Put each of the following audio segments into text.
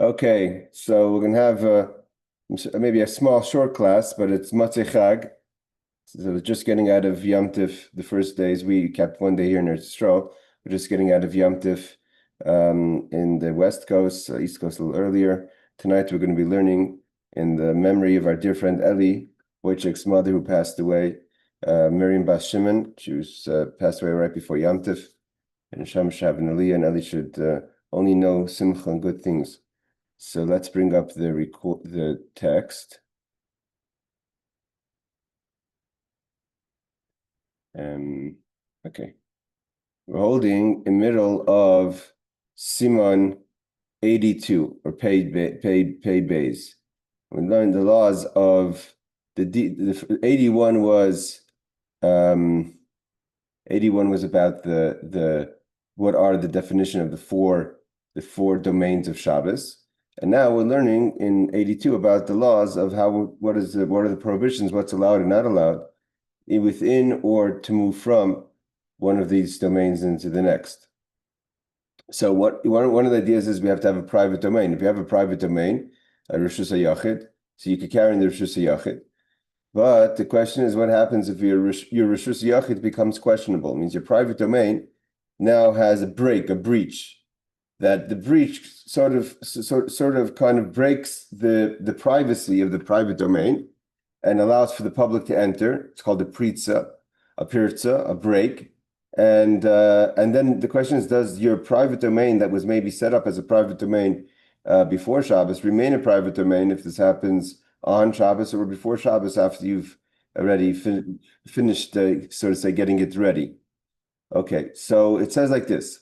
Okay, so we're gonna have maybe a small short class, but it's Matzei Chag. So we're just getting out of Yom Tif the first days. We kept one day here in Eretz Yisrael. We're just getting out of Yom Tif in the West Coast, East Coast a little earlier. Tonight we're going to be learning in the memory of our dear friend Eli Wojciech's mother who passed away, Miriam Bas Shimon. She was passed away right before Yom Tif. And Sham Shav and Aliyah, and Eli should only know simcha and good things. So let's bring up the text. Okay. We're holding in middle of Siman 82 or paid bays. We learned the laws of the 81 was 81 was about the what are the definition of the four domains of Shabbos. And now we're learning in 82 about the laws of what are the prohibitions, what's allowed and not allowed within or to move from one of these domains into the next. So one of the ideas is we have to have a private domain. If you have a private domain, a Rishus HaYachid, so you could carry in the Rishus HaYachid. But the question is, what happens if your Rishus HaYachid becomes questionable? It means your private domain now has a breach. That the breach sort of kind of breaks the privacy of the private domain and allows for the public to enter. It's called a pirza, a break. And then the question is, does your private domain that was maybe set up as a private domain before Shabbos remain a private domain if this happens on Shabbos or before Shabbos after you've already finished, so to say, getting it ready? Okay, so it says like this.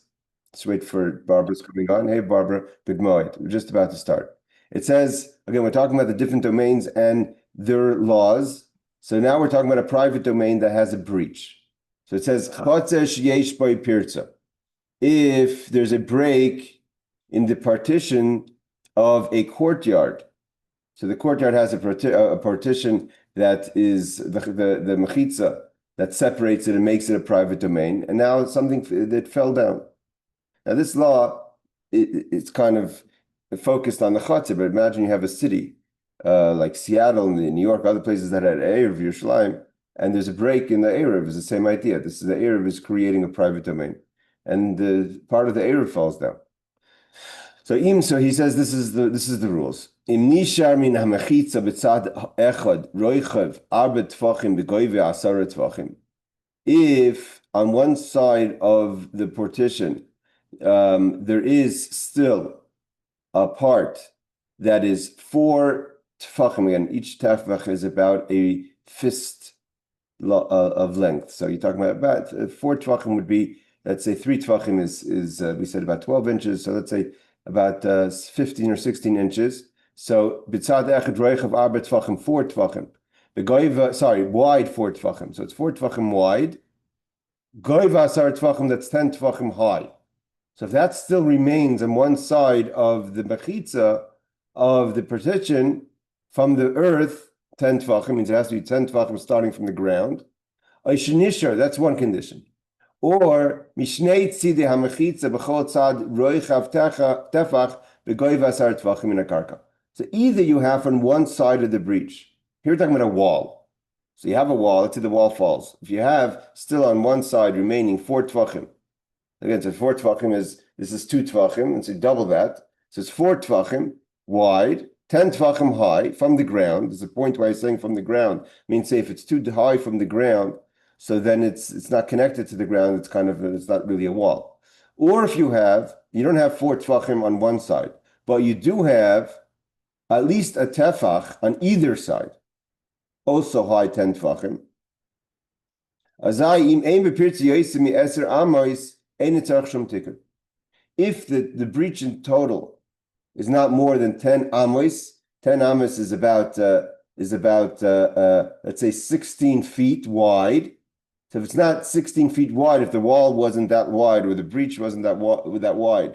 Let's wait for Barbara's coming on. Hey, Barbara, good morning. We're just about to start. It says, again, we're talking about the different domains and their laws. So now we're talking about a private domain that has a breach. So it says, if there's a break in the partition of a courtyard. So the courtyard has a partition that is the mechitza that separates it and makes it a private domain. And now it's something that fell down. Now, this law, it's kind of focused on the chatzah, but imagine you have a city like Seattle, New York, other places that had Erev, Yerushalayim, and there's a break in the Erev. It's the same idea. The Erev is creating a private domain, and the part of the Erev falls down. So he says this is the rules. Im nishar min hamechitza b'tzad echad roichav arba tfachim b'goyve asara tfachim. If on one side of the partition there is still a part that is 4 tefachim. Again, each tefach is about a fist of length. So you're talking about 4 tefachim would be, let's say 3 tefachim is we said about 12 inches. So let's say about 15 or 16 inches. So b'tzad echad roichav arba tefachim, 4 tefachim. Wide 4 tefachim. So it's 4 tefachim wide. Goiva asar tefachim, that's 10 tefachim high. So if that still remains on one side of the mechitza of the partition from the earth, 10 tefachim means it has to be 10 tefachim starting from the ground. Aishanishar, that's one condition. Or mishnei tzidei hamechitza b'chol tzad roichav tefach b'goiv asar tefachim in a karka. So either you have on one side of the breach. Here we're talking about a wall. So you have a wall, let's say the wall falls. If you have still on one side remaining 4 tefachim, again, so 4 tefachim this is 2 tefachim, and so double that. So it's 4 tefachim wide, 10 tefachim high from the ground. There's a point where I'm saying from the ground. Means say if it's too high from the ground, so then it's not connected to the ground. It's not really a wall. Or if you don't have 4 tefachim on one side, but you do have at least a tefach on either side, also high 10 tefachim. Azai im ein bepirtzi yoysim mi eser amois. If the breach in total is not more than 10 amos, 10 amos is about let's say 16 feet wide. So if it's not 16 feet wide, if the wall wasn't that wide or the breach wasn't that wide, we're talking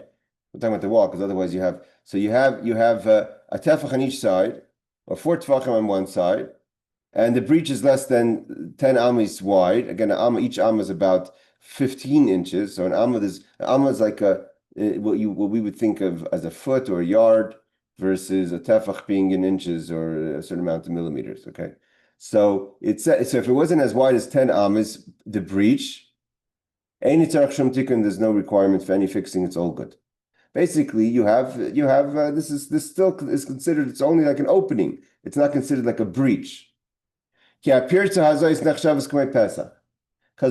about the wall because otherwise you have a tefach on each side or 4 tefachim on one side, and the breach is less than 10 amos wide. Again, each amma is about 15 inches. So an amma is like what we would think of as a foot or a yard. versus a tefach being in inches or a certain amount of millimeters. Okay, so so if it wasn't as wide as 10 amas, the breach, there's no requirement for any fixing. It's all good. Basically, you have this still is considered. It's only like an opening. It's not considered like a breach. Because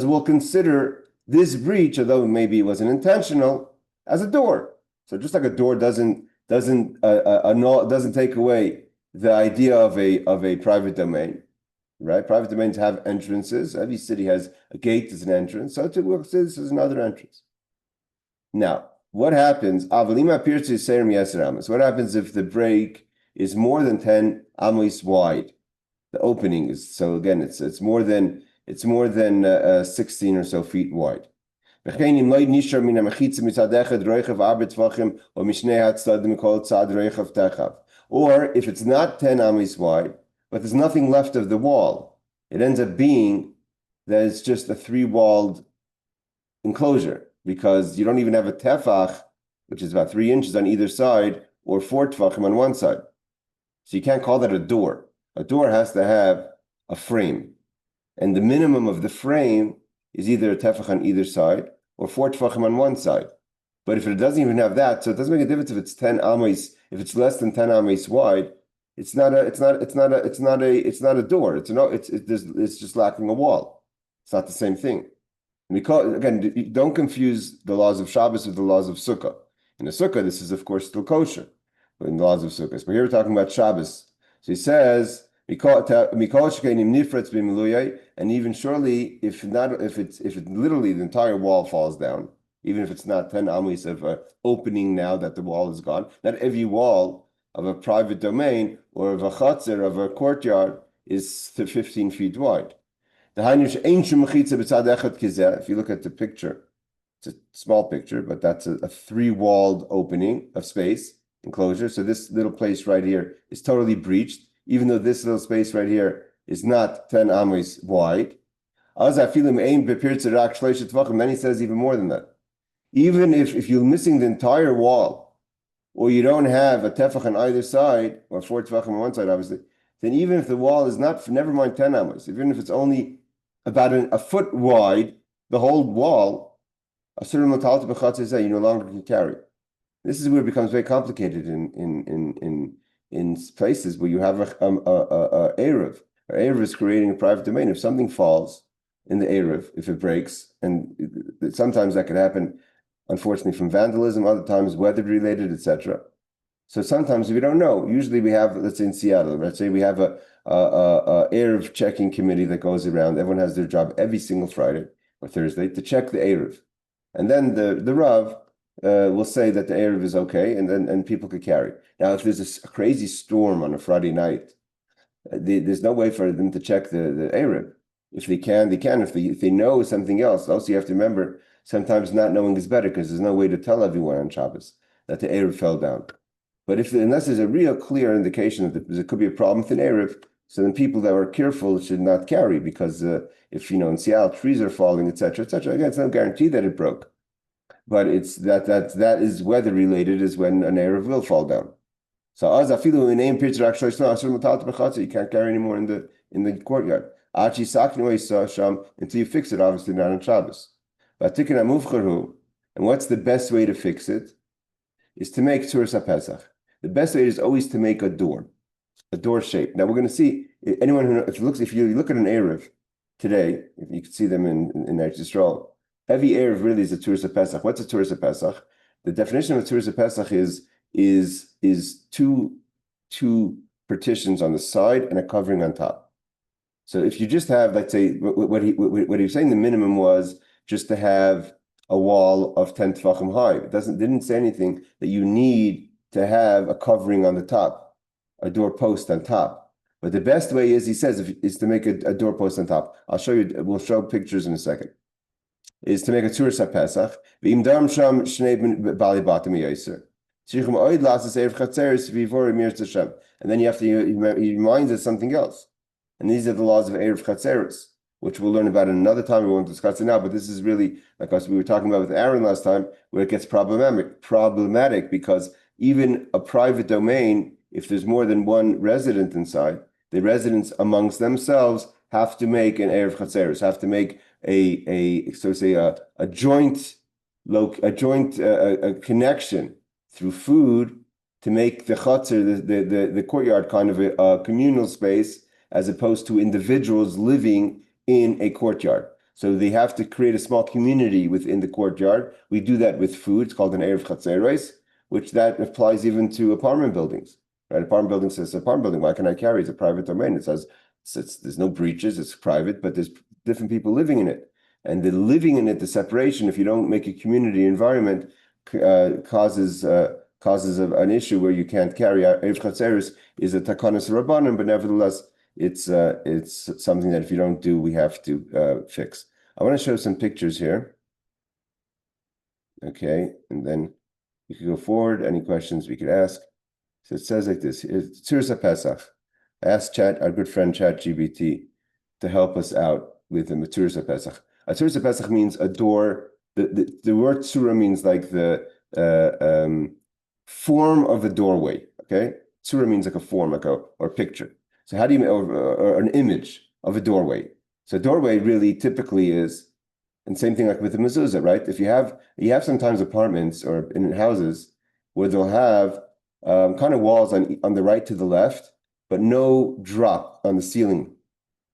we'll consider this breach, although maybe it wasn't intentional, as a door. So just like a door doesn't take away the idea of a private domain, right? Private domains have entrances. Every city has a gate as an entrance. So we'll say this is another entrance. Now, what happens? What happens if the break is more than 10 amos wide? The opening is, so again, it's more than 16 or so feet wide. Or if it's not 10 amos wide, but there's nothing left of the wall, it ends up being that it's just a 3-walled enclosure, because you don't even have a tefach, which is about 3 inches on either side, or 4 tefachim on one side. So you can't call that a door. A door has to have a frame. And the minimum of the frame is either a tefach on either side or 4 tefachim on one side. But if it doesn't even have that, so it doesn't make a difference if it's 10 amos, if it's less than 10 amos wide, it's not a door. It's just lacking a wall. It's not the same thing. Again, don't confuse the laws of Shabbos with the laws of Sukkah. In the Sukkah, this is of course still kosher, but in the laws of Sukkah. But here we're talking about Shabbos. So he says, and even surely, if it literally the entire wall falls down, even if it's not 10 amos of an opening now that the wall is gone, not every wall of a private domain or of a chatzir, of a courtyard, is 15 feet wide. If you look at the picture, it's a small picture, but that's a 3-walled opening of space, enclosure. So this little place right here is totally breached, even though this little space right here is not 10 amos wide. Then he says even more than that. Even if you're missing the entire wall, or you don't have a tefach on either side, or 4 tefachim on one side, obviously, then even if the wall is not, never mind 10 amos, even if it's only about a foot wide, the whole wall, a certain matalta b'chatzah you no longer can carry. This is where it becomes very complicated in places where you have a Erev. Or Erev is creating a private domain. If something falls in the Erev, if it breaks, and sometimes that could happen, unfortunately, from vandalism, other times weather-related, etc. So sometimes we don't know. Usually we have, let's say in Seattle, let's say we have a Erev checking committee that goes around. Everyone has their job every single Friday or Thursday to check the Erev. And then the Rav will say that the Erev is okay, and people could carry. Now, if there's a crazy storm on a Friday night, there's no way for them to check the Erev. If they can, they can. If they know something else, also you have to remember, sometimes not knowing is better, because there's no way to tell everyone on Shabbos that the Erev fell down. But unless there's a real clear indication that there could be a problem with an Erev, so then people that are careful should not carry, because if in Seattle trees are falling, etc., etc. Again, it's no guarantee that it broke, but it's that is weather related, is when an Erev will fall down. So you can't carry anymore in the courtyard until you fix it. Obviously not on Shabbos. And what's the best way to fix it? Is to make Tzuras HaPesach. The best way is always to make a door shape. Now we're going to see anyone who, if you look at an Erev today, if you can see them in Eretz Yisrael, every Erev really is a Tzuras HaPesach. What's a Tzuras HaPesach? The definition of a Tzuras HaPesach is two partitions on the side and a covering on top. So if you just have, let's say, what he was saying, the minimum was just to have a wall of 10 tefachim high. It didn't say anything that you need to have a covering on the top, a doorpost on top. But the best way is, he says, is to make a doorpost on top. I'll show you. We'll show pictures in a second. Is to make a Tzuras HaPesach. And then he reminds us something else. And these are the laws of Erev Chatzeres, which we'll learn about in another time. We won't discuss it now, but this is really, like us we were talking about with Aaron last time, where it gets problematic, because even a private domain, if there's more than one resident inside, the residents amongst themselves have to make an Erev Chatzeros, have to make a joint connection through food to make the Chatzer, the courtyard, kind of a communal space, as opposed to individuals living in a courtyard. So they have to create a small community within the courtyard. We do that with food. It's called an Erev Chatzeros, which that applies even to apartment buildings. Right? Apartment building says apartment building. Why can I carry? It's a private domain. It says there's no breaches. It's private, but there's different people living in it, and the living in it, the separation, if you don't make a community environment, causes an issue where you can't carry. Erev Chatzeros is a takanas rabbanim, but nevertheless, it's something that if you don't do, we have to fix. I want to show some pictures here. Okay, and then we could go forward. Any questions we could ask? So it says like this: Tzursa Pesach. I asked our good friend ChatGPT, to help us out with the Tzursa Pesach. A Tzursa Pesach means a door. The word Tzura means like the form of a doorway. Okay, Tzura means like a form, like or picture. So how do you or an image of a doorway? So doorway really typically is, and same thing like with the mezuzah, right? If you have sometimes apartments or in houses where they'll have kind of walls on the right to the left, but no drop on the ceiling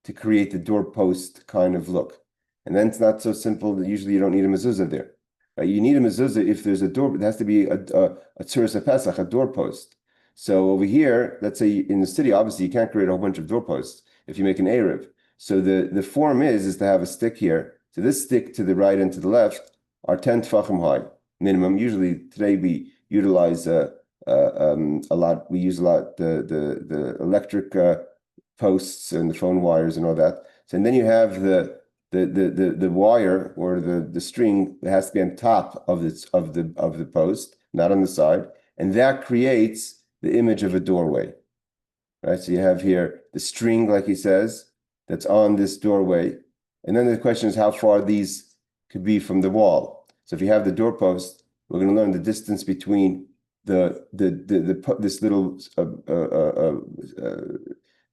to create the doorpost kind of look. And then it's not so simple. Usually you don't need a mezuzah there. Right? You need a mezuzah if there's a door. It has to be a tzuras pesach, a doorpost. So over here, let's say in the city, obviously you can't create a whole bunch of doorposts if you make an Erev. So the form is to have a stick here. So this stick to the right and to the left are 10 tefachim high minimum. Usually today we utilize a lot. We use a lot the electric posts and the phone wires and all that. So and then you have the wire or the string that has to be on top of the post, not on the side, and that creates the image of a doorway, right? So you have here the string, like he says, that's on this doorway, and then the question is how far these could be from the wall. So if you have the doorpost, we're going to learn the distance between this little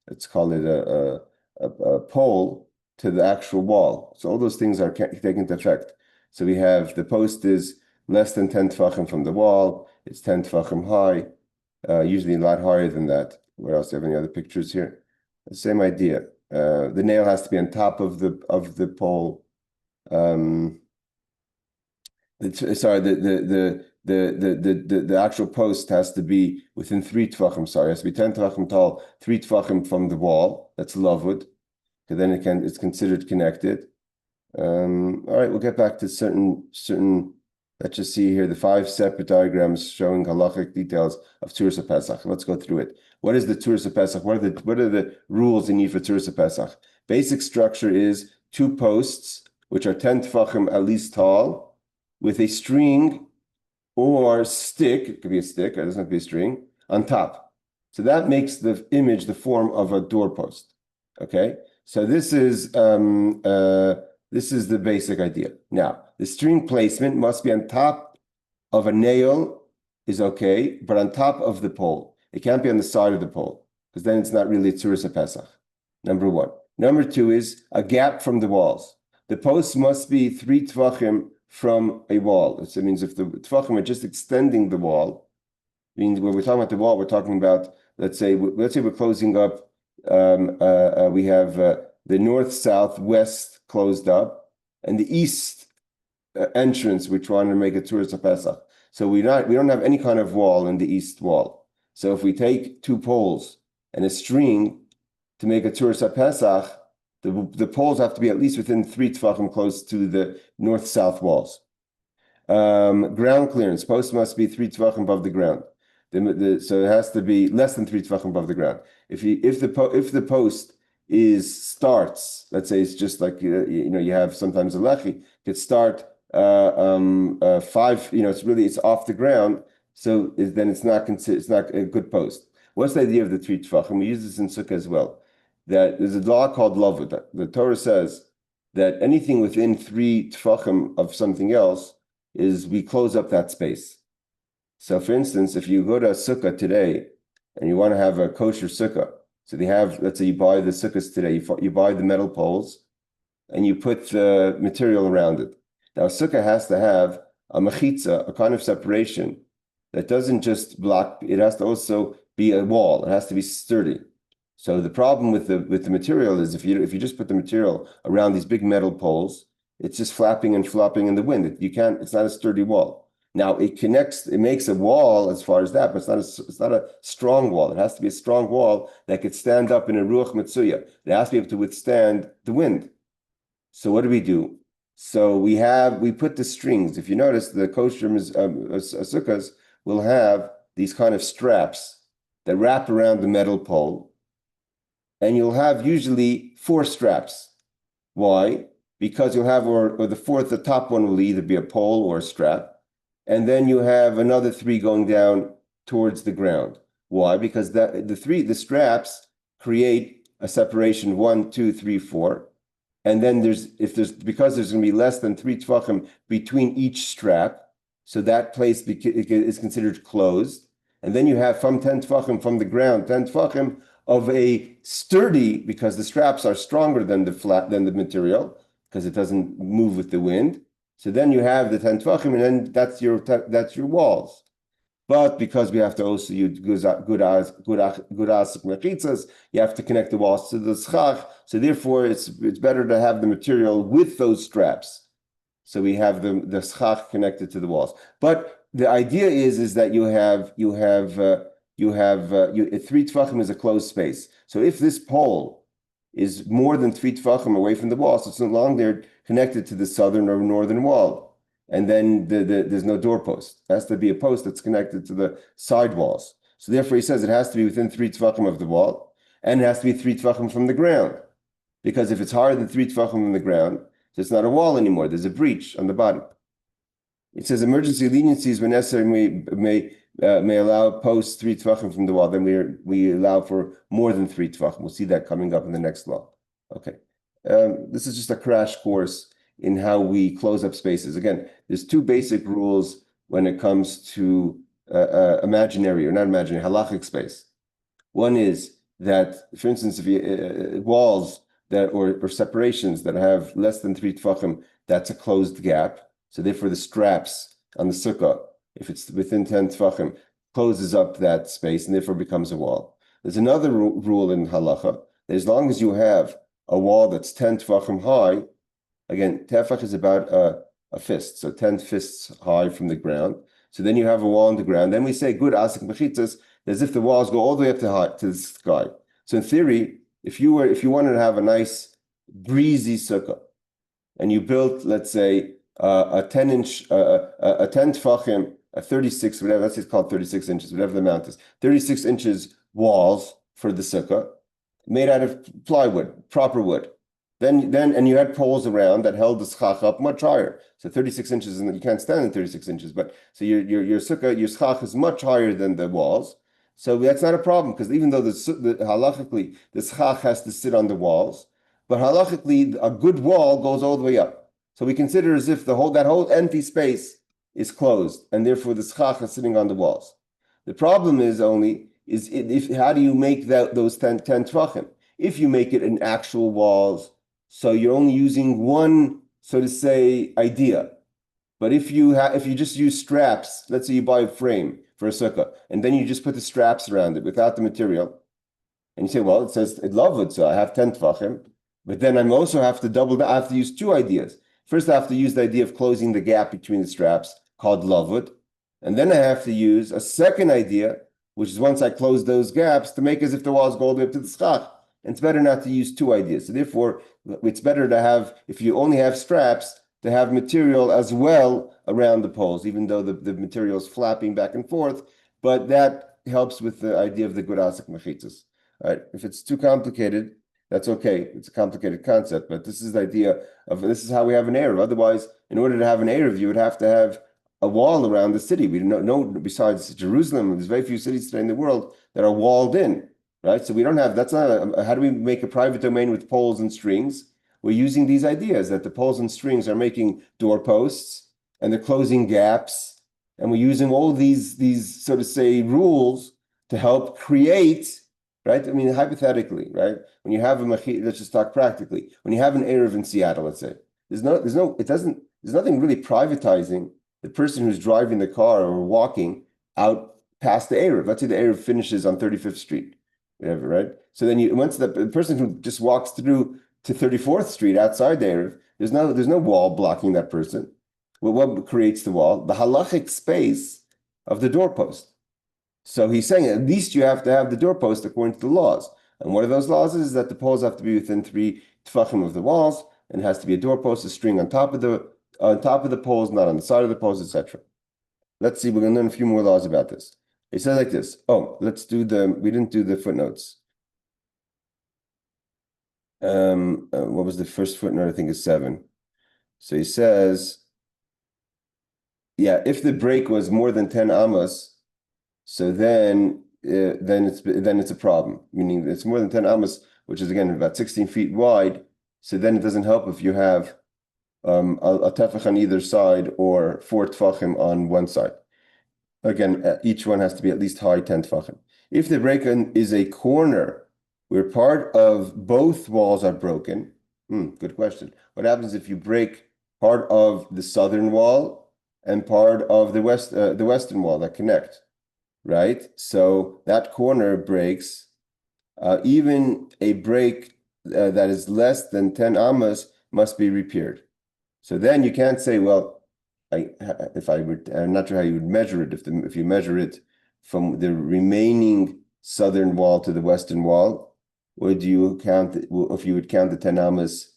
let's call it a pole to the actual wall. So all those things are taken into effect. So we have the post is less than 10 tefachim from the wall. It's 10 tefachim high. Usually a lot higher than that. What else? Do you have any other pictures here? The same idea. The nail has to be on top of the pole. The actual post has to be within 3 tefachim. Sorry, it has to be 10 tefachim tall, 3 tefachim from the wall. That's lavud. Because then it's considered connected. All right, we'll get back to certain. Let's just see here the 5 separate diagrams showing halachic details of Tzursa Pesach. Let's go through it. What is the Tzursa Pesach? What are the rules you need for Tzursa Pesach? Basic structure is 2 posts, which are 10 tefachim at least tall, with a string or stick. It could be a stick. It doesn't have to be a string on top. So that makes the image the form of a doorpost. Okay. So this is the basic idea. Now, the string placement must be on top of a nail is okay, but on top of the pole. It can't be on the side of the pole, because then it's not really Tzursa Pesach. Number 1. Number 2 is a gap from the walls. The posts must be 3 tefachim from a wall. It means if the tefachim are just extending the wall, means when we're talking about the wall, we're talking about, let's say we're closing up, we have the north, south, west closed up, and the east entrance we're trying to make a Tzursa Pesach. So we don't have any kind of wall in the east wall. So if we take 2 poles and a string to make a Tzursa Pesach, the poles have to be at least within 3 tefachim close to the north-south walls. Ground clearance, post must be 3 tefachim above the ground. So it has to be less than 3 tefachim above the ground. If the post starts, let's say it's just like you have sometimes a lechi, could start 5. It's off the ground. So then it's not a good post. What's the idea of the 3 tefachim? We use this in Sukkah as well. That there's a law called lavud. The Torah says that anything within 3 tefachim of something else is we close up that space. So for instance, if you go to a sukkah today and you want to have a kosher sukkah, so they have, let's say you buy the sukkahs today, you buy the metal poles and you put the material around it. Now a sukkah has to have a mechitza, a kind of separation that doesn't just block, it has to also be a wall, it has to be sturdy. So the problem with the material is if you just put the material around these big metal poles, it's just flapping and flopping in the wind. It's not a sturdy wall. Now it makes a wall as far as that, but it's not a strong wall. It has to be a strong wall that could stand up in a ruach metzuya. It has to be able to withstand the wind. So what do? So we put the strings. If you notice, the kosher sukkahs will have these kind of straps that wrap around the metal pole, and you'll have usually 4 straps. Why? Because you'll have, or the top one will either be a pole or a strap, and then you have another 3 going down towards the ground. Why? Because the straps create a separation 1, 2, 3, 4. And then because there's going to be less than 3 tefachim between each strap, so that place is considered closed. And then you have from 10 tefachim from the ground, 10 tefachim of a sturdy, because the straps are stronger than the material, because it doesn't move with the wind. So then you have the 10 tefachim, and then that's your walls. But because we have to also use good mechitzas, you have to connect the walls to the schach. So therefore, it's better to have the material with those straps. So we have the schach connected to the walls. But the idea is that you have 3 tefachim is a closed space. So if this pole is more than 3 tefachim away from the wall, so it's no longer connected to the southern or northern wall. And then there's no doorpost. It has to be a post that's connected to the side walls. So therefore, he says it has to be within 3 tefachim of the wall, and it has to be 3 tefachim from the ground. Because if it's higher than 3 tefachim from the ground, so it's not a wall anymore. There's a breach on the bottom. It says emergency leniencies when necessary may allow posts 3 tefachim from the wall. Then we allow for more than 3 tefachim. We'll see that coming up in the next law. Okay, this is just a crash course in how we close up spaces. Again, there's 2 basic rules when it comes to imaginary or not imaginary, halachic space. One is that, for instance, if you walls that or separations that have less than 3 tefachim, that's a closed gap. So therefore, the straps on the sukkah, if it's within 10 tefachim, closes up that space and therefore becomes a wall. There's another rule in halacha that as long as you have a wall that's 10 tefachim high, again, tefach is about a fist, so 10 fists high from the ground. So then you have a wall on the ground. Then we say good asik mechitzas, as if the walls go all the way up to the sky. So in theory, if you wanted to have a nice breezy sukkah, and you built, let's say, a 10 tefachim, a 36, whatever, let's say it's called 36 inches, whatever the amount is, 36 inches walls for the sukkah, made out of plywood, proper wood. And you had poles around that held the schach up much higher. So 36 inches, and you can't stand in 36 inches, but so your sukkah, your schach is much higher than the walls. So that's not a problem, because even though halachically the schach has to sit on the walls, but halachically a good wall goes all the way up. So we consider as if that whole empty space is closed, and therefore the schach is sitting on the walls. The problem is how do you make those 10 tefachim? If you make it in actual walls, so you're only using one, so to say, idea. But if you just use straps, let's say you buy a frame for a sukkah, and then you just put the straps around it without the material, and you say, well, it says lavud, so I have 10 tefachim, but then I also have to I have to use 2 ideas. First, I have to use the idea of closing the gap between the straps, called lavud, and then I have to use a second idea, which is once I close those gaps, to make as if the walls go all the way up to the schach. And it's better not to use 2 ideas. So therefore, it's better to have, if you only have straps, to have material as well around the poles, even though the material is flapping back and forth. But that helps with the idea of the good asik mechitzas. All right. If it's too complicated, that's okay. It's a complicated concept, but this is the idea of, this is how we have an Erev. Otherwise, in order to have an Erev, you would have to have a wall around the city. We don't know, besides Jerusalem, there's very few cities today in the world that are walled in. Right, so we don't have. That's not. How do we make a private domain with poles and strings? We're using these ideas that the poles and strings are making doorposts and they're closing gaps, And we're using all these so to say rules to help create, right? I mean, hypothetically, right? When you have let's just talk practically. When you have an Erev in Seattle, let's say, there's nothing really privatizing the person who's driving the car or walking out past the Erev. Let's say the Erev finishes on 35th Street, whatever, right? So then once the person who just walks through to 34th Street outside the Erev, there's no wall blocking that person. Well, what creates the wall? The halachic space of the doorpost. So he's saying at least you have to have the doorpost according to the laws. And one of those laws is that the poles have to be within 3 tefachim of the walls, and it has to be a doorpost, a string on top of the poles, not on the side of the poles, etc. Let's see, we're going to learn a few more laws about this. He says like this. Oh, we didn't do the footnotes. What was the first footnote? I think is 7. So he says, yeah, if the break was more than 10 amos, so then it's a problem. Meaning it's more than 10 amos, which is again about 16 feet wide. So then it doesn't help if you have a tefach on either side or 4 tefachim on one side. Again, each one has to be at least high 10 tefachim. If the break is a corner where part of both walls are broken, good question. What happens if you break part of the southern wall and part of the western wall that connect, right? So that corner breaks. Even a break that is less than 10 amas must be repaired. So then you can't say, well, I'm not sure how you would measure it. If you measure it from the remaining southern wall to the western wall, would you count? If you would count the 10 amas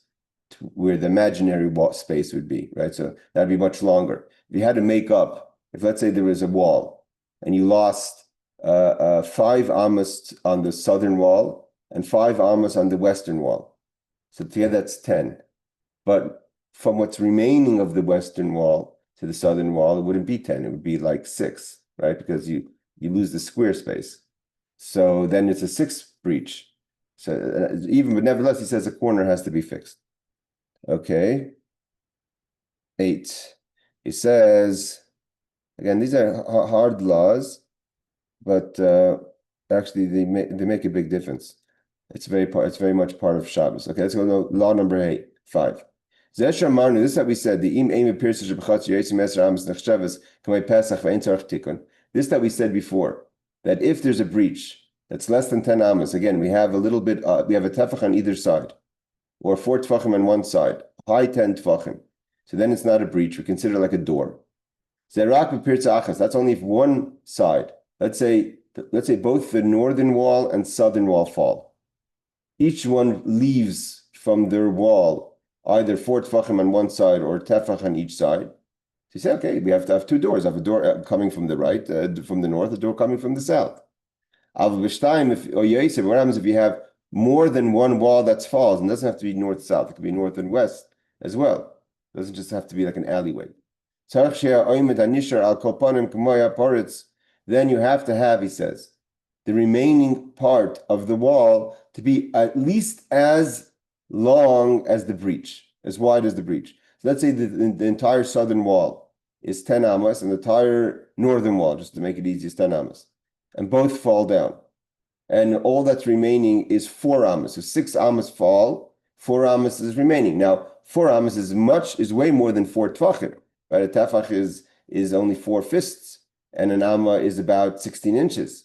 where the imaginary wall space would be, right? So that'd be much longer. If you had to make up, if let's say there was a wall and you lost 5 amas on the southern wall and 5 amas on the western wall, so together that's 10. But from what's remaining of the western wall to the southern wall, it wouldn't be 10. It would be like 6, right? Because you lose the square space. So then it's a 6 breach. So but nevertheless, he says a corner has to be fixed. Okay. 8. He says, again, these are hard laws, but actually they make a big difference. It's very much part of Shabbos. Okay, let's go to law number 5. This is what we said. This that we said before, that if there's a breach that's less than 10 amas, again, we have a little bit, we have a tefach on either side, or 4 tefachim on one side, high 10 tefachim. So then it's not a breach. We consider it like a door. That's only if one side, let's say both the northern wall and southern wall fall. Each one leaves from their wall either 4 tefachim on one side or tefach on each side. So you say, okay, we have to have 2 doors. I have a door coming from the right, from the north, a door coming from the south. What happens if you have more than one wall that's falls, and it doesn't have to be north-south, it could be north and west as well. It doesn't just have to be like an alleyway. Then you have to have, he says, the remaining part of the wall to be at least as long as the breach, as wide as the breach. So let's say the entire southern wall is 10 amas, and the entire northern wall, just to make it easy, is 10 amas. And both fall down. And all that's remaining is 4 amas. So 6 amas fall, 4 amas is remaining. Now, 4 amas is way more than 4 tefachim. Right? A tefach is only 4 fists, and an amma is about 16 inches.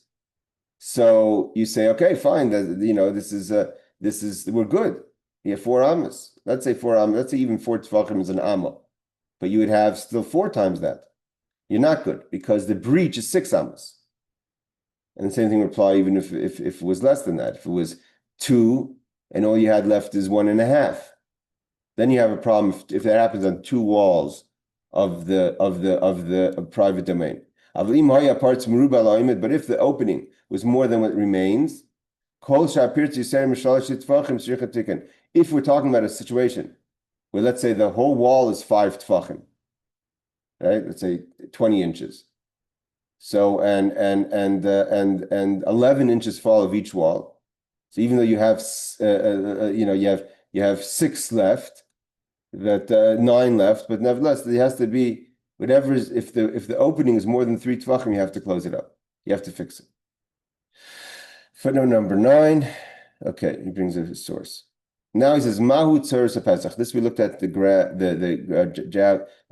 So you say, okay, fine, this is we're good. You have 4 amas. Let's say 4 amas. Let's say even 4 tefachim is an amma, but you would have still 4 times that. You're not good because the breach is 6 amas. And the same thing would apply even if it was less than that. If it was 2 and all you had left is 1.5, then you have a problem if that happens on 2 walls of the private domain. But if the opening was more than what remains, if we're talking about a situation where, let's say, the whole wall is 5 tefachim, right? Let's say 20 inches. So and 11 inches fall of each wall. So even though you have you have 6 left, that 9 left, but nevertheless there has to be Whatever is, if the opening is more than 3 tvachim, you have to close it up. You have to fix it. Footnote number 9. Okay, he brings a source. Now he says Mahu Tzuras Pesach. This we looked at the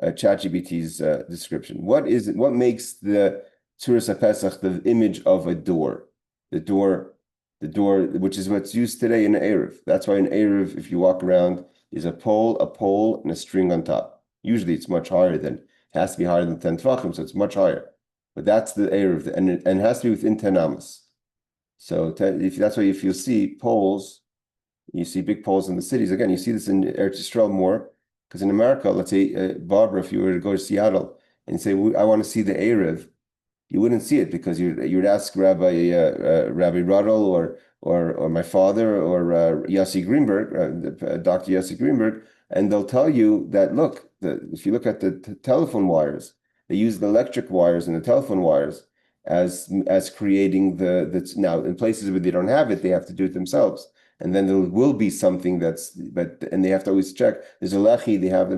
ChatGPT's description. What is it? What makes the Tzuras Pesach the image of a door? The door, which is what's used today in Erev. That's why in Erev, if you walk around, is a pole, and a string on top. Usually, it's much higher than. It has to be higher than 10 tvachim, so it's much higher. But that's the Erev, and it has to be within 10 amas. So that's why if you see poles. You see big poles in the cities. Again, you see this in Eretz Yisrael more, because in America, let's say, Barbara, if you were to go to Seattle and say, I want to see the Erev, you wouldn't see it because you would ask Rabbi Ruddle or my father or Yossi Greenberg, Dr. Yossi Greenberg, and they'll tell you that, look, if you look at the telephone wires, they use the electric wires and the telephone wires as creating now in places where they don't have it, they have to do it themselves. And then there will be something and they have to always check. There's a lechi, they have,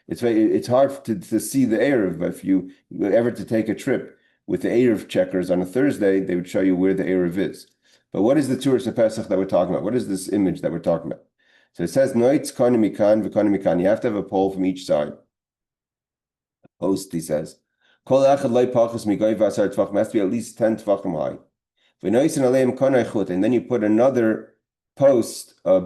it's hard to see the Erev, but if you were ever to take a trip with the Erev checkers on a Thursday, they would show you where the Erev is. But what is the Tzuras Pesach that we're talking about? What is this image that we're talking about? So it says, Noitz kani mikan v'kani mikan. You have to have a pole from each side. A post, he says. Kol echad loy pachas migoy v'asar tvachim. Has to be at least 10 tvachim high. V'noitzin aleim kanai chut. And then you put another post, a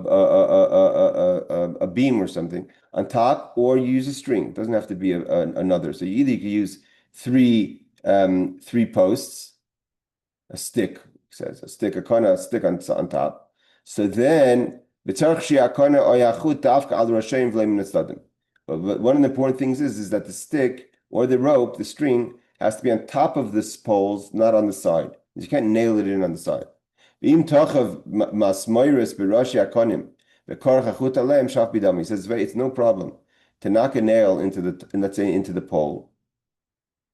beam or something on top, or you use a string. It doesn't have to be another. So you can use three posts, a stick, says a stick on top. So then but one of the important things is that the stick or the rope, the string, has to be on top of the poles, not on the side. You can't nail it in on the side. He says it's no problem to knock a nail into the pole.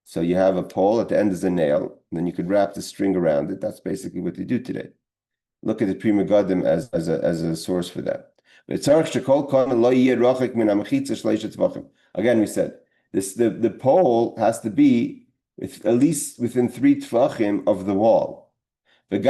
So you have a pole, at the end is a nail, and then you could wrap the string around it. That's basically what they do today. Look at the Pri Megadim as a source for that. Again, we said this: the pole has to be at least within 3 tvachim of the wall. So we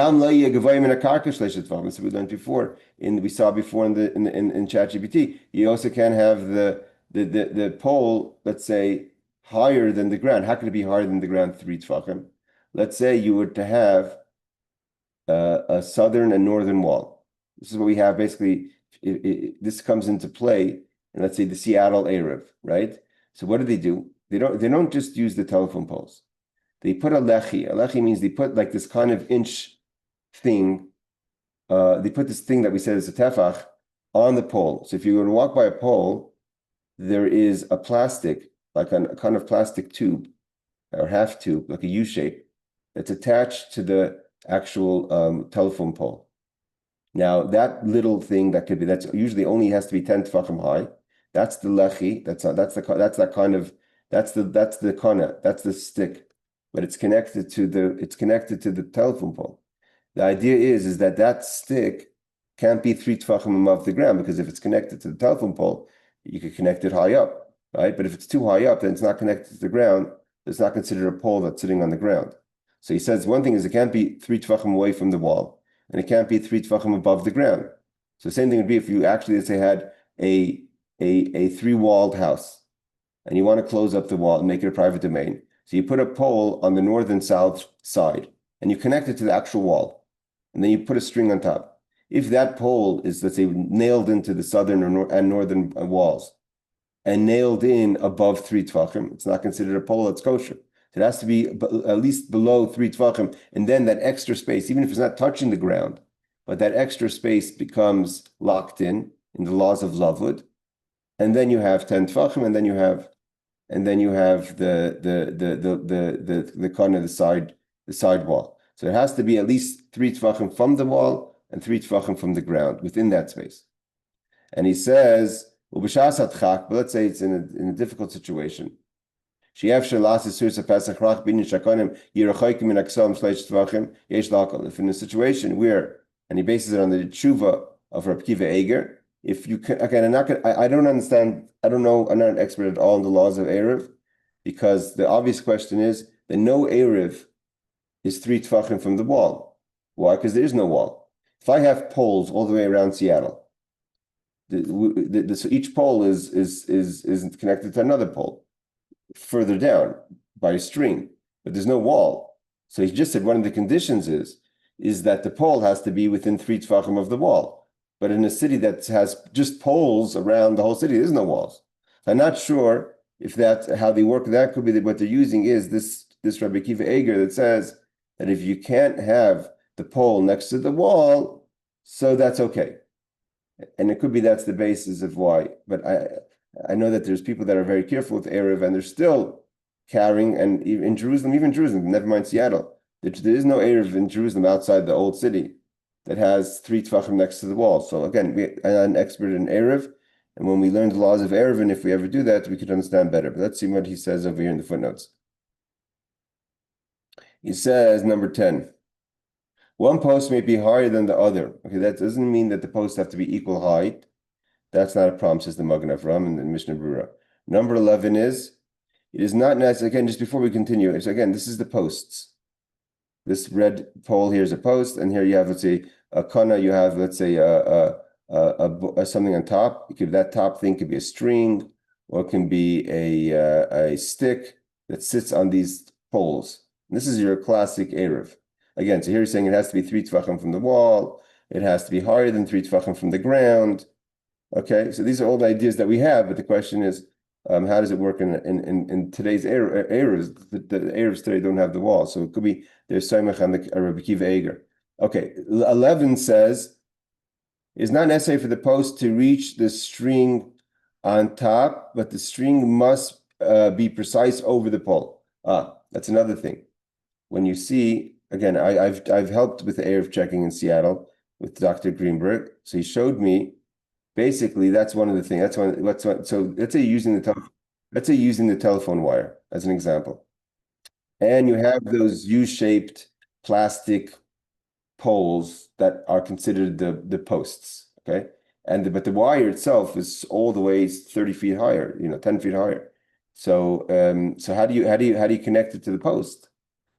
learned before we saw before in ChatGPT. You also can't have the pole, let's say, higher than the ground. How could it be higher than the ground 3 tvachim? Let's say you were to have a southern and northern wall. This is what we have basically. This comes into play in, let's say, the Seattle Erev, right? So what do? They don't just use the telephone poles. They put a lechi. A lechi means they put like this kind of inch thing. They put this thing that we said is a tefach on the pole. So if you're going to walk by a pole, there is a plastic, like a kind of plastic tube or half tube, like a U shape, that's attached to the actual telephone pole. Now that little thing that's usually only has to be 10 tefachim high. That's the lechi. That's the stick. But it's connected to the telephone pole. The idea is that stick can't be 3 tvachim above the ground, because if it's connected to the telephone pole, you could connect it high up, right? But if it's too high up, then it's not connected to the ground. It's not considered a pole that's sitting on the ground. So he says one thing is it can't be 3 tvachim away from the wall, and it can't be 3 tvachim above the ground. So the same thing would be if you actually, let's say, had a 3-walled house, and you want to close up the wall and make it a private domain. So you put a pole on the north and south side, and you connect it to the actual wall, and then you put a string on top. If that pole is, let's say, nailed into the southern and northern walls, and nailed in above 3 tvachim, it's not considered a pole that's kosher. It has to be at least below 3 tvachim, and then that extra space, even if it's not touching the ground, but that extra space becomes locked in the laws of Lavud, and then you have 10 tvachim, and then you have the kind of the side wall. So it has to be at least 3 tvachim from the wall and 3 tvachim from the ground within that space. And he says, but let's say it's in a difficult situation. If in a situation where, and he bases it on the tshuva of Reb Kiva Eger, if you can, again, I don't understand, I don't know, I'm not an expert at all in the laws of Erev, because the obvious question is that no Erev is 3 Tvachim from the wall. Why? Because there is no wall. If I have poles all the way around Seattle, so each pole is connected to another pole further down by a string, but there's no wall. So he just said one of the conditions is that the pole has to be within 3 Tvachim of the wall. But in a city that has just poles around the whole city, there's no walls. I'm not sure if that's how they work. That could be that what they're using is this Rabbi Akiva Eger that says that if you can't have the pole next to the wall, so that's okay. And it could be that's the basis of why. But I know that there's people that are very careful with Erev, and they're still carrying, and in Jerusalem, even Jerusalem, never mind Seattle, there is no Erev in Jerusalem outside the old city that has 3 Tvachim next to the wall. So again, I'm an expert in Erev, and when we learn the laws of Erev, and if we ever do that, we could understand better. But let's see what he says over here in the footnotes. He says, number 10, one post may be higher than the other. Okay, that doesn't mean that the posts have to be equal height. That's not a problem, says the Magen Avram and the Mishnah Brura. Number 11 is, it is not necessary, again, just before we continue, it's again, this is the posts. This red pole here is a post, and here you have, let's say, a kana, you have, let's say, something on top. That top thing could be a string, or it can be a stick that sits on these poles. And this is your classic Erev. Again, so here he's saying it has to be 3 Tvachim from the wall, it has to be higher than 3 Tvachim from the ground. Okay, so these are all the ideas that we have, but the question is, how does it work in today's Erevs? The Erevs today don't have the wall, so it could be there's Saimach and the Rabbi Akiva Eger. Okay, 11 says, it's not necessary for the post to reach the string on top, but the string must be precise over the pole. That's another thing. When you see, again, I've helped with the Erev checking in Seattle with Dr. Greenberg, so he showed me. Basically, that's one of the things. So let's say using the telephone wire as an example, and you have those U-shaped plastic poles that are considered the posts. Okay, but the wire itself is all the way 30 feet higher, 10 feet higher. So how do you connect it to the post?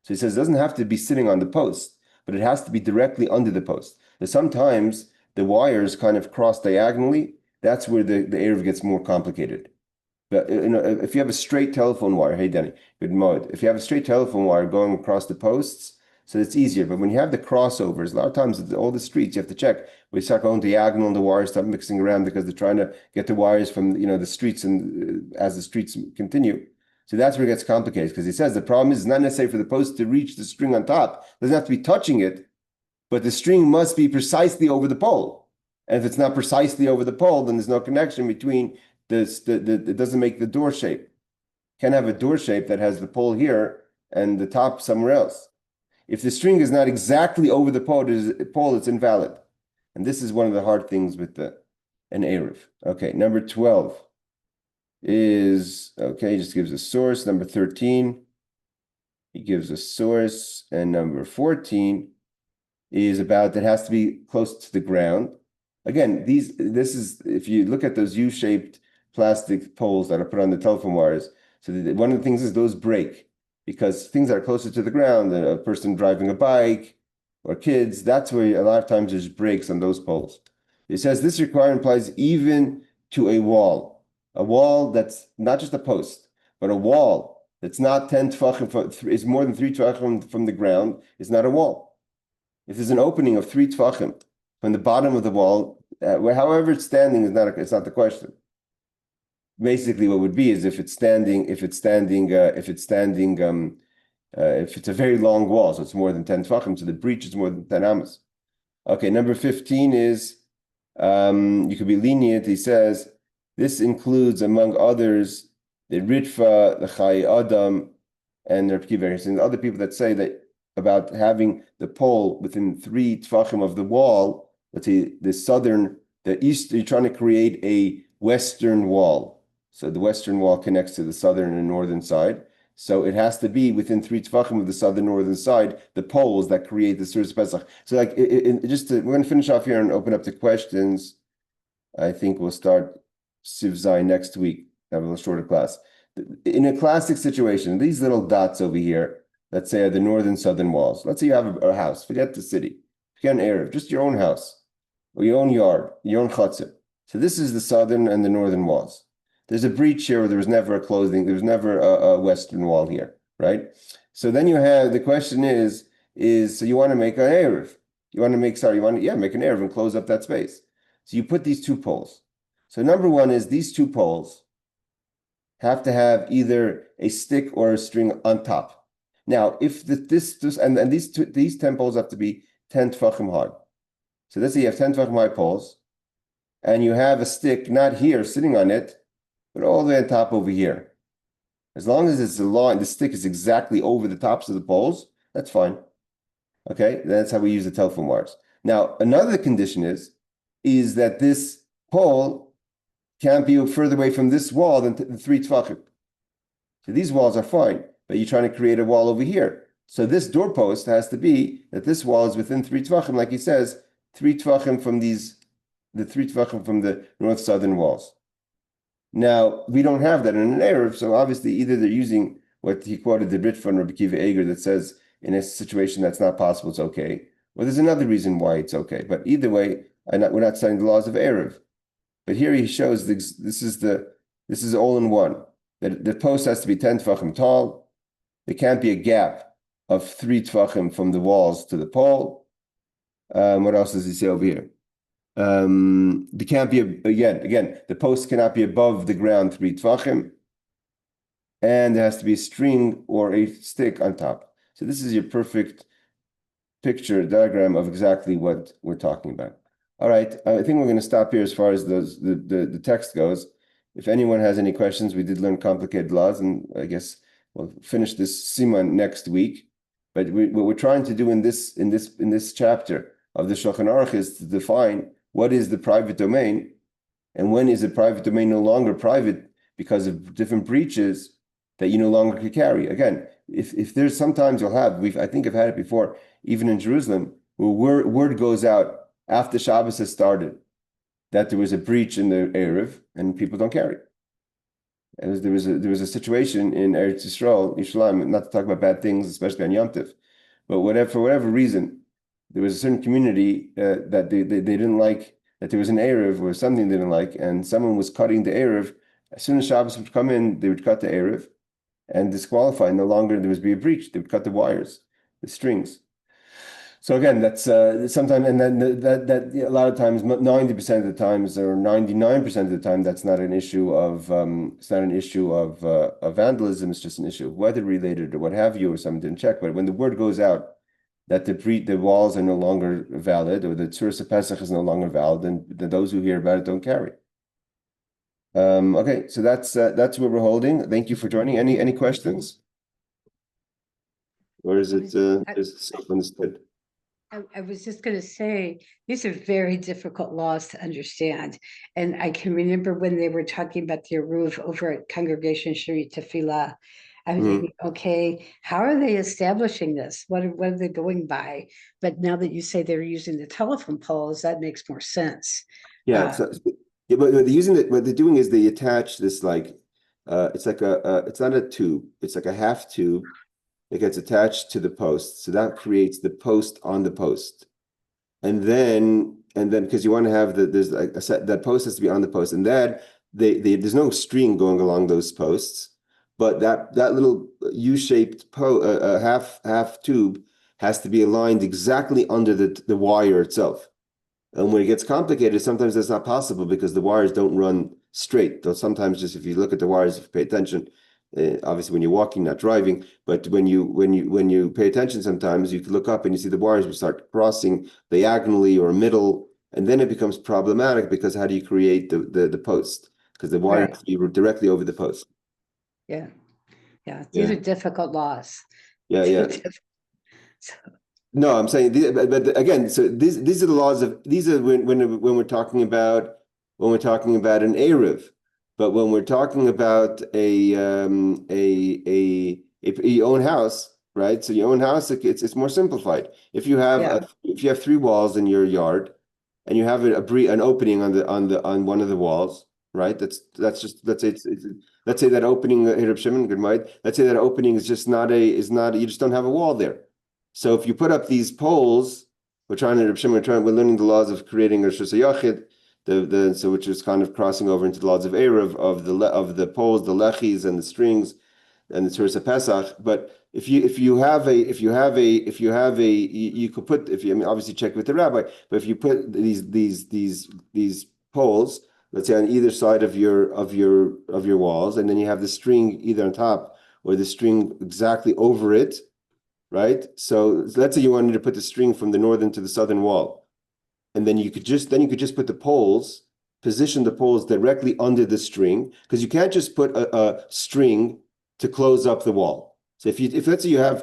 So he says it doesn't have to be sitting on the post, but it has to be directly under the post. But sometimes the wires kind of cross diagonally. That's where the Erev gets more complicated. But if you have a straight telephone wire, hey Danny, good mode. If you have a straight telephone wire going across the posts, so it's easier. But when you have the crossovers, a lot of times all the streets you have to check. We start going diagonal, and the wires start mixing around because they're trying to get the wires from the streets, and as the streets continue. So that's where it gets complicated, because he says the problem is it's not necessary for the post to reach the string on top. It doesn't have to be touching it. But the string must be precisely over the pole. And if it's not precisely over the pole, then there's no connection between it doesn't make the door shape. Can't have a door shape that has the pole here and the top somewhere else. If the string is not exactly over the pole, it's invalid. And this is one of the hard things with an Erev. Okay, number 12 is, he just gives a source. Number 13, he gives a source. And number 14 is about that has to be close to the ground. Again, this is, if you look at those U-shaped plastic poles that are put on the telephone wires, so one of the things is those break because things that are closer to the ground, a person driving a bike or kids, that's where a lot of times there's breaks on those poles. It says this requirement applies even to a wall that's not just a post, but a wall that's not 10 Tvachim, is more than 3 Tvachim from the ground, is not a wall. If there's an opening of 3 Tvachim from the bottom of the wall, however it's standing it's not the question. Basically, what would be is if it's a very long wall, so it's more than 10 Tvachim, so the breach is more than 10 amas. Okay, number 15 is you could be lenient. He says this includes, among others, the Ritva, the Chai Adam, and the other people that say that about having the pole within 3 Tvachim of the wall. Let's say the east, you're trying to create a western wall. So the western wall connects to the southern and northern side. So it has to be within 3 Tvachim of the southern northern side, the poles that create the Suras Pesach. So we're going to finish off here and open up to questions. I think we'll start Siv Zayin next week, have a little shorter class. In a classic situation, these little dots over here, let's say are the northern southern walls. Let's say you have a house. Forget the city. Forget an area. Just your own house or your own yard, your own chutzner. So this is the southern and the northern walls. There's a breach here where there was never a closing. There was never a western wall here, right? So then you have, the question is so you want to make an erev. You want to make, make an erev and close up that space. So you put these two poles. So number one is these two poles have to have either a stick or a string on top. Now, if these 10 poles have to be 10 tefachim high. So let's say you have 10 tefachim high poles, and you have a stick not here sitting on it, but all the way on top over here. As long as it's the stick is exactly over the tops of the poles, that's fine. Okay, that's how we use the telephone wires. Now, another condition is that this pole can't be further away from this wall than the 3 tefachim. So these walls are fine, but you're trying to create a wall over here. So this doorpost has to be that this wall is within 3 tefachim, like he says, 3 tefachim from the 3 tefachim from the north-southern walls. Now, we don't have that in an erev, so obviously either they're using what he quoted the Brit from Rabbi Kiva Eger that says in a situation that's not possible, it's okay. Well, there's another reason why it's okay. But either way, we're not citing the laws of erev. But here he shows this is all in one. That the post has to be 10 tefachim tall. There can't be a gap of 3 tefachim from the walls to the pole. What else does he say over here? There can't be again. The post cannot be above the ground 3 tefachim, and there has to be a string or a stick on top. So this is your perfect picture diagram of exactly what we're talking about. All right, I think we're going to stop here as far as the text goes. If anyone has any questions, we did learn complicated laws, and I guess we'll finish this siman next week. But what we're trying to do in this chapter of the Shulchan Aruch is to define what is the private domain, and when is the private domain no longer private because of different breaches that you no longer can carry. Again, if there's sometimes you'll have, I think I've had it before, even in Jerusalem, where word goes out after Shabbos has started that there was a breach in the Erev and people don't carry. And there was a situation in Eretz Yisrael, Yerushalayim, not to talk about bad things, especially on Yom Tov, but for whatever reason, there was a certain community that they didn't like, that there was an Erev or something they didn't like, and someone was cutting the Erev. As soon as Shabbos would come in, they would cut the Erev and disqualify. No longer there would be a breach. They would cut the wires, the strings. So again, that's sometimes, and then that a lot of times, 90% of the times, or 99% of the time, that's not an issue of vandalism. It's just an issue of weather related or what have you, or someone didn't check. But when the word goes out that the walls are no longer valid, or the Tzuras Pesach is no longer valid, and those who hear about it don't carry. Okay, so that's where we're holding. Thank you for joining. Any questions? Or is it self-understood? I was just going to say, these are very difficult laws to understand. And I can remember when they were talking about the Aruch over at Congregation Shari Tefillah. I was thinking, okay, how are they establishing this? What are they going by? But now that you say they're using the telephone poles, that makes more sense. Yeah, but what they're doing is they attach this it's like it's not a tube, it's like a half tube. It gets attached to the post, so that creates the post on the post, and then because you want to have there's like a set, that post has to be on the post, and that there's no string going along those posts, but that little U-shaped half tube has to be aligned exactly under the wire itself. And when it gets complicated, sometimes that's not possible because the wires don't run straight. Though sometimes, just if you look at the wires, if you pay attention. Obviously, when you're walking, not driving, but when you pay attention, sometimes you can look up and you see the wires will start crossing diagonally or middle, and then it becomes problematic because how do you create the post? Because the wire has to be directly over the post. Yeah. These are difficult laws. Yeah. So. No, I'm saying, but again, so these are the laws of when we're talking about an Erev. But when we're talking about your own house, right? So your own house, it's more simplified. If you have 3 walls in your yard, and you have an opening on one of the walls, right? That's just let's say let's say that opening, Reb Shimon, good night. Let's say that opening is just you just don't have a wall there. So if you put up these poles, we're learning the laws of creating a Rishus Yachid, which is kind of crossing over into the laws of Erev, of the poles, the lechis and the strings and the Tzuras Pesach. But if you could put, obviously check with the rabbi, but if you put these poles, let's say on either side of your walls, and then you have the string either on top or the string exactly over it, right? So let's say you wanted to put the string from the northern to the southern wall, and then you could just put the poles, position the poles directly under the string, because you can't just put a string to close up the wall. So if let's say you have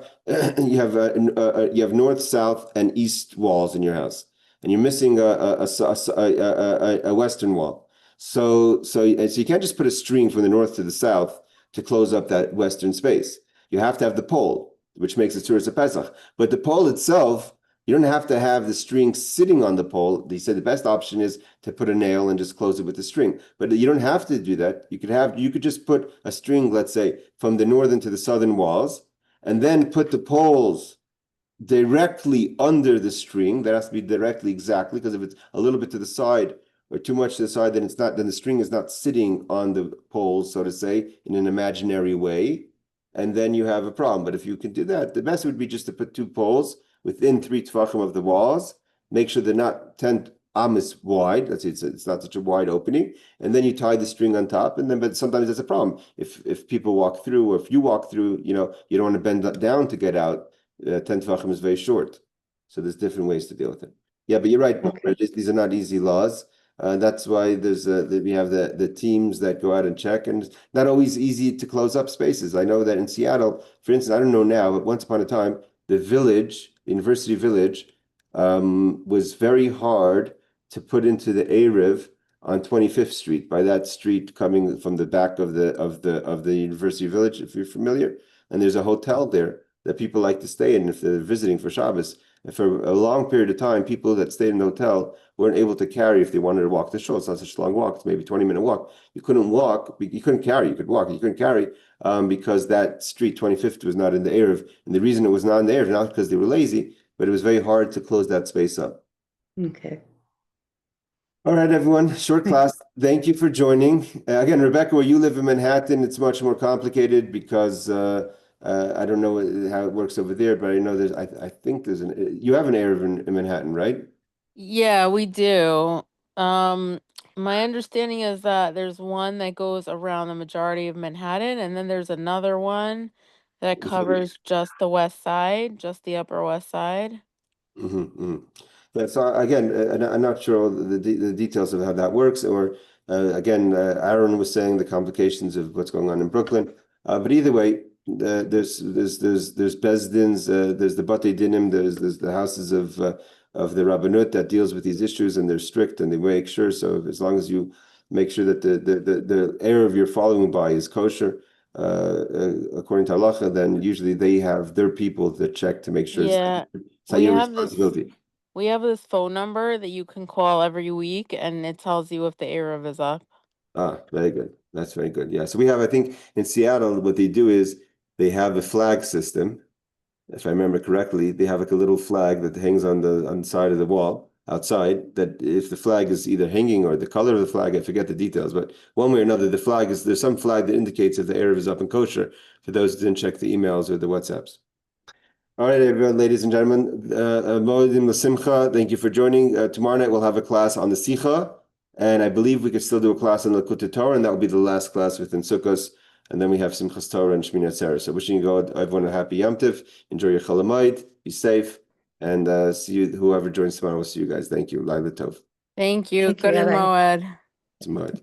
north, south, and east walls in your house, and you're missing a western wall, so you can't just put a string from the north to the south to close up that western space. You have to have the pole, which makes it Tzuras Pesach. But the pole itself, you don't have to have the string sitting on the pole. They said the best option is to put a nail and just close it with the string. But you don't have to do that. You could just put a string, let's say, from the northern to the southern walls, and then put the poles directly under the string. That has to be directly exactly, because if it's a little bit to the side or too much to the side, then the string is not sitting on the poles, so to say, in an imaginary way. And then you have a problem. But if you can do that, the best would be just to put two poles within 3 tefachim of the walls. Make sure they're not 10 amas wide. Let's say it's not such a wide opening. And then you tie the string on top. And then, but sometimes there's a problem. If people walk through, or if you walk through, you don't want to bend that down to get out. 10 tefachim is very short. So there's different ways to deal with it. Yeah, but you're right. Okay. These are not easy laws. That's why we have the teams that go out and check, and it's not always easy to close up spaces. I know that in Seattle, for instance, I don't know now, but once upon a time, the University Village, was very hard to put into the Erev on 25th Street, by that street coming from the back of the University Village, if you're familiar. And there's a hotel there that people like to stay in if they're visiting for Shabbos. And for a long period of time, people that stayed in the hotel weren't able to carry if they wanted to walk the shul. It's not such a long walk. It's maybe 20-minute walk. You couldn't walk. You couldn't carry. You could walk. You couldn't carry because that street, 25th, was not in the Erev. And the reason it was not in the Erev, not because they were lazy, but it was very hard to close that space up. Okay. All right, everyone. Short class. Thank you for joining. Again, Rebecca, where you live in Manhattan, it's much more complicated because I don't know how it works over there, but I know I think you have an Erev in Manhattan, right? Yeah, we do. My understanding is that there's one that goes around the majority of Manhattan, and then there's another one that covers just the west side, just the Upper West Side. Yeah, so again, I'm not sure all the details of how that works, or again, Aaron was saying the complications of what's going on in Brooklyn. But either way, there's Bezdins, there's the Batei Dinim, there's the houses of the Rabbanut that deals with these issues, and they're strict and they make sure. So as long as you make sure that the Erev you're following by is kosher, according to halacha, then usually they have their people that check to make sure Yeah, it's not your responsibility. We have this phone number that you can call every week, and it tells you if the Erev is up. Ah, very good. That's very good. Yeah. So we have, I think in Seattle, what they do is they have a flag system. If I remember correctly, they have like a little flag that hangs on the side of the wall outside, that if the flag is either hanging or the color of the flag, I forget the details, but one way or another, there's some flag that indicates if the Erev is up and kosher, for those who didn't check the emails or the WhatsApps. All right, everyone, ladies and gentlemen, Moedim L'Simcha, thank you for joining. Tomorrow night we'll have a class on the Sicha, and I believe we could still do a class on the Likutei Torah, and that will be the last class within Sukkos, and then we have Simchas Torah and Shmini Atzeret. So wishing you everyone a happy Yom Tov, enjoy your Chol Hamoed, be safe, and see you, whoever joins tomorrow, we'll see you guys. Thank you. Laila Tov. Thank you. Thank you, Good Rabbi. Moed. Moed.